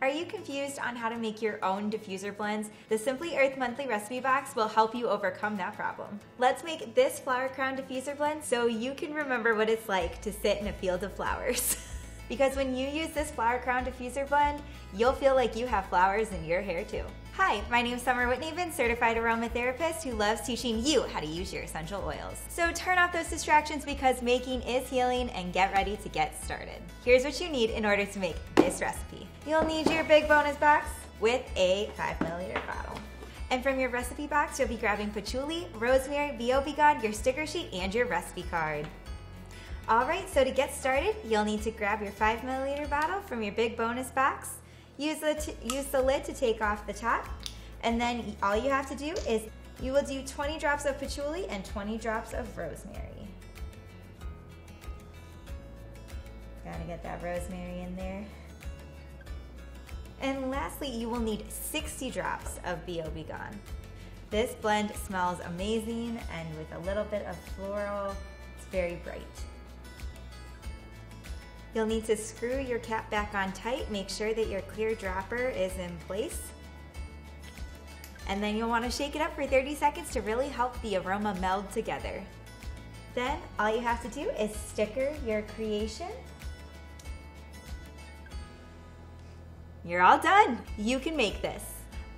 Are you confused on how to make your own diffuser blends? The Simply Earth Monthly Recipe Box will help you overcome that problem. Let's make this flower crown diffuser blend so you can remember what it's like to sit in a field of flowers. Because when you use this flower crown diffuser blend, you'll feel like you have flowers in your hair too. Hi, my name is Summer Whitneyman, certified aromatherapist who loves teaching you how to use your essential oils. So turn off those distractions because making is healing and get ready to get started. Here's what you need in order to make this recipe. You'll need your big bonus box with a 5 milliliter bottle. And from your recipe box, you'll be grabbing patchouli, rosemary, BOB gone, your sticker sheet, and your recipe card. Alright, so to get started, you'll need to grab your 5 milliliter bottle from your big bonus box. Use the lid to take off the top, and then all you have to do is you will do 20 drops of patchouli and 20 drops of rosemary. Gotta get that rosemary in there. And lastly, you will need 60 drops of BOB gone. This blend smells amazing, and with a little bit of floral, it's very bright. You'll need to screw your cap back on tight, make sure that your clear dropper is in place. And then you'll want to shake it up for 30 seconds to really help the aroma meld together. Then all you have to do is sticker your creation. You're all done. You can make this.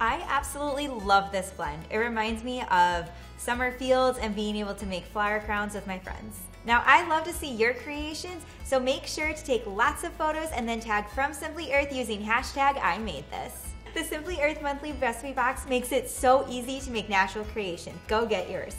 I absolutely love this blend. It reminds me of summer fields and being able to make flower crowns with my friends. Now, I love to see your creations, so make sure to take lots of photos and then tag From Simply Earth using hashtag I made this. The Simply Earth Monthly Recipe Box makes it so easy to make natural creation. Go get yours.